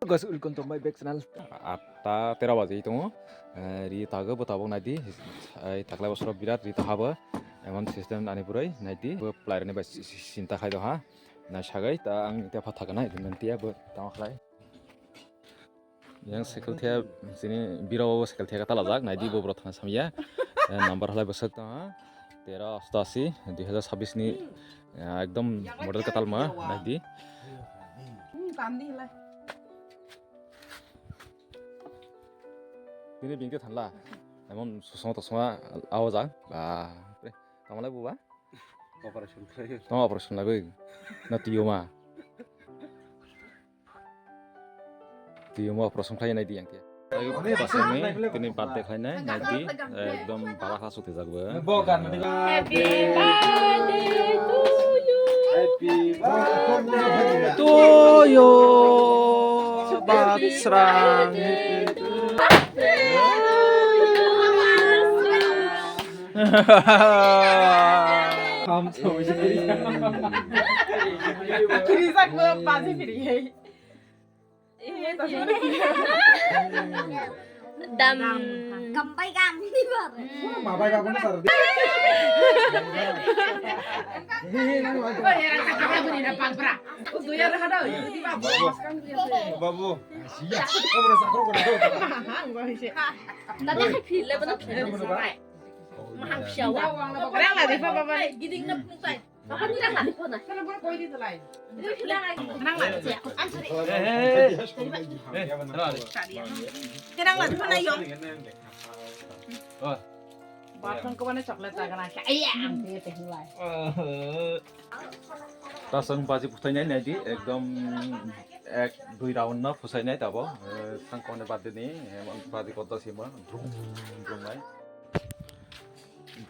Guys, welcome to my back channel. 8:13 baje dong. Ri tago botabok naidi. Taklai bosoro birat ri tahabo. Emon system ani purai naidi. Bo player ni ba sinta khai do ha. Na sagai ta ang tia phathagana idin nantia bo tamaklai. Yang cycle thia sini biro cycle thia kata lajak naidi bo bro thana samya. Number halai bosok ta 1388 2026 ni ekdom model katal ma naidi. Ini bingkai tanla, emang susah atau semua awal kamu lagi buat? Operation lagi, nanti tiuma operation kali nanti yang kia. Ini pas ini partai kali nanti, ekdom parah lah sudah jago. Happy birthday to you. Happy birthday to you. Batsrang. Kamu tahu sih? Kirisak berapa sih pilih? Dam kampai kam di bar. Mabai kamu nih sardi. Babu. Siap. Kamu rasa kau Nanti kayak pilih bener pilih. Mahal siapa? Orang lah di apa? Gini nggak pusat. Apa nih lah di mana? Karena baru kau itu lain. Itu pilih lagi. Orang lah sih. Orang lah di mana yong? Bahkan kau mana coklat tak kena kayak angin teh mulai. Tasang bazi putanya nanti, ekdom ek 2 round na pusanya itu apa? Tangkone bade ni, emang bade kota sih mah, drum lai.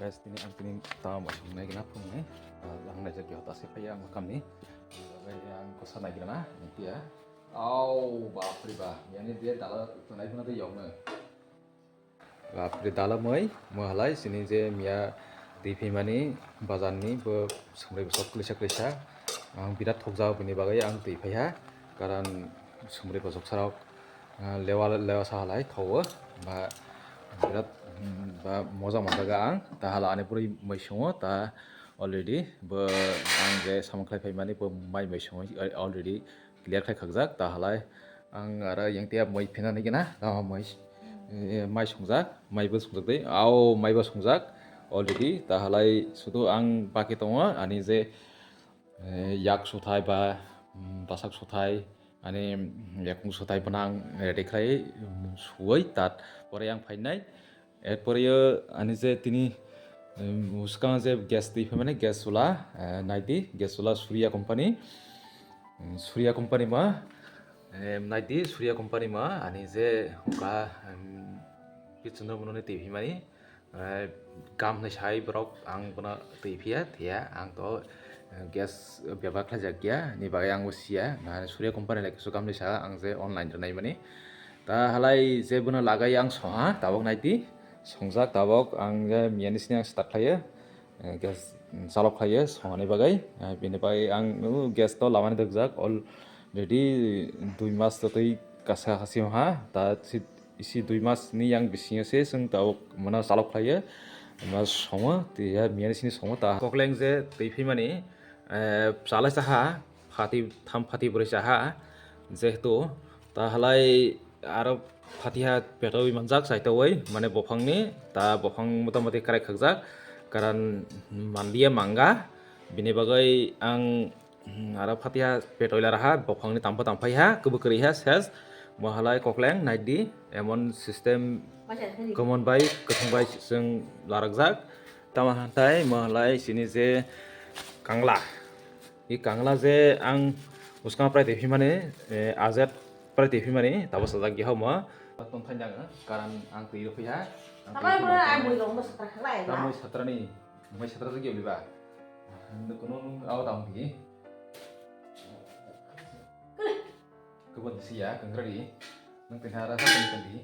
Guys, ini antini tahu macam mana kenapa ni? Lang najar di atas siapa yang makam ni? Yang kosan lagi na, nanti ya. Bapri bah, ini dia dalam tunai pun ada yang na. Bapri dalam mulai sini je Mia TV mani bazar ni ber semrai besok kelisa. Ang birat thokjau bini bagai ang TV ya, karena semrai besok sarau lewa sahalai thawo, ba birat ba moza mandaga ang tahala ane puri maisongo ta already ba ang je samangklai pai mani ba mai maisongo already clear khai khagjak tahalai ang ara yang tiap mai phena ni gina ta mai songjak mai bo songjak dei mai bo songjak already tahalai sudu ang baki tongo ani je yak suthai ba basak suthai ani yakung suthai banang ready khai suai tat pore yang phainai এরপরে আনি যে তিনি মুসকান যে গ্যাস দিই মানে গ্যাস চুলা nightie gas চুলা সুরিয়া কোম্পানি মা নাইটি সুরিয়া কোম্পানি মা আনি যে হুকা পিছনে মনে টিভি মানি গাম নাই সাই ব্রক আং বনা টিভিয়া থিয়া আং তো গ্যাস ব্যবহার খাজাক গিয়া নি বাগে আং সিয়া না সুরিয়া কোম্পানি লাইক সু গাম নাই সা আং যে অনলাইন জনাই মানি তা হালাই যে বনা লাগাই আং সহা তাবক nightie songjak tabok ang je miani sini ang start khaye gas salok khaye songani bagai bini bagai ang gas to lamani dokjak already 2 mas to tei kasa khasi ha ta isi 2 mas ni yang bisingo se sung tabok mana salok khaye ma songo te ya miani sini songo ta kokleng je tei phimani salai saha phati bore saha jehetu ta halai aro Fatiha petoi manjak saitawai mane bofangni ta bofang motamoti karai khagjak karan mandia mangga bini bagai ang ara Fatiha petoi laraha bofangni tampai ha kubukri ha ses mahalai kokleng naidi emon system common bai kathung bai sing laragjak tamahantai mahalai sini je kangla i kangla je ang uskang prai tefi mane azat prai tefi mane tabo sajak gi hama Tung thanh rằng karan ang tiro pia. Apa yang mana ang boleh ngomong sekarang lain? Ramai satra lagi beli ba. Untuk kunung awal tahun ini. Kebun sia kengradi. Nang tenhara sa kendi.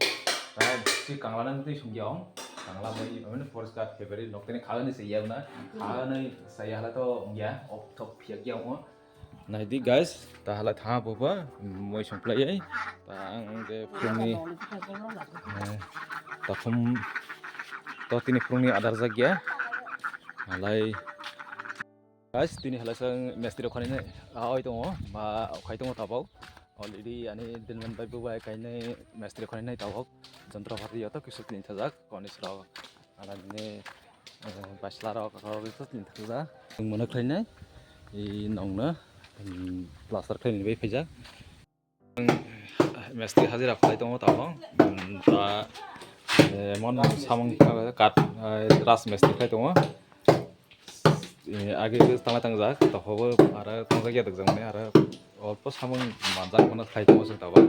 Kaya si kanglanan tu sungyong. Kangla mai mana forest guard February nok tene khaga ni sia na. Khaga ni saya hala to ya op top pia gyang Naidi guys, ta hala tha boba moi somplai ta ang je phungni ta phum to tini phungni adar jagya halai guys tini hala sang mestri khani ne oi tongo ba khai tongo tabau already ani dinman bai bu bai kainai mestri khani nai tabau jantrapati yato kisu tin thajak konis ro ala ne basla ro ka ro kisu tin thaja mona khainai I nongna plaster khaini bai phaijak mestri hazira khlai tongo tabang ta mon samang kat ras mestri khlai tongo आगे तंगा तंगजाक तखौबो आरो तंगा गेदक जोंने आरो अल्प सामों मानजाक मोना खाइ दङ जों ताबा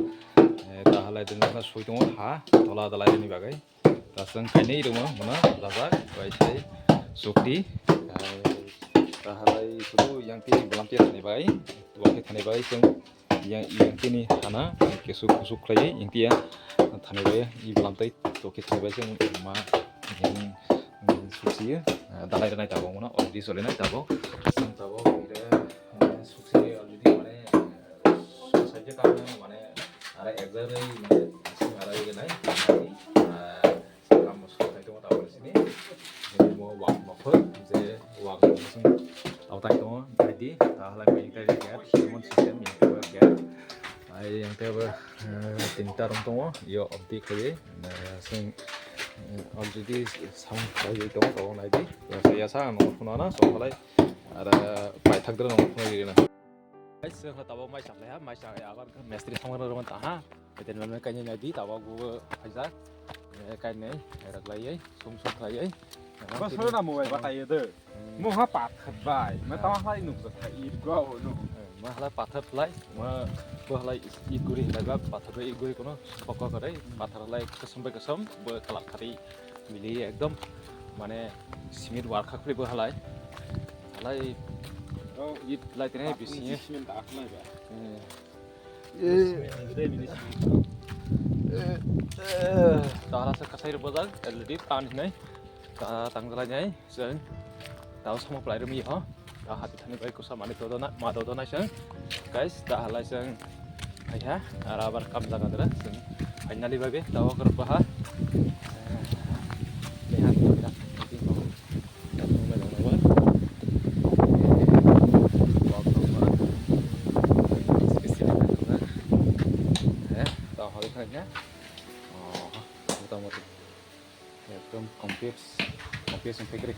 दाहालाय दिनना सुइ दङ हा तला दालायनि बागै दा जों खाइनै दङ मोना लाजाक बायसाय सुक्ति दाहालाय सुदु यांति बलामति थानाय बाय वाके थानाय बाय जों यांतिनि हाना केसु कुसु ख्लायै यांतिया थानाय बाय इ बलामतै तके थानाय बाय जों मा सुसियो दालाय दानाय ताबाव मोना अलरेडि सोलिनाय ताबाव जों ताबाव ire सुसियो अलरेडि माने साइजे ताबाव माने आरो एक्जारै माने आरो इगनाय काम सोलाय दङ ताबाव सिनि मो वाक मफो जे वाक जों आवताय दङ बायदि ताहालाय बायदि गेट सिमन सिस्टेम इन्टार गेट ai yang tebe tinta rong dङ यो अपदि खायै जों already sound kayu itu kalau nanti biasa nomor phone so kalau ada baik thak nomor phone ini na guys saya tahu mai sak ya mai sak agar mestri sama orang taha dan memang kayaknya nanti tahu gue aja kayaknya erak lagi sum lagi Mas lo na mo ba tayo de. Mo ha pat khatbai. Ma taw ha inu sa kai go no. mahala pathar lai ma bahalai iguri laga pathar iguri kono pokok kare pathar lai kesam be kalak khari mili ekdom mane simit war khakli bahalai halai oh it lai tene bisinya Simit tak na ba. Tara sa kasai bazar already tan hinai ta tanggal nyai sen tahu sama pelai remi ha hati thani bai ko samani to dona ma do dona sang guys da halai sang ayah arabar kam jaga dra sen finally babe tawa kar baha lihat kita nanti mau datang melang awal spesial tahu hal khanya oh motor ekdom komplit komplit sampai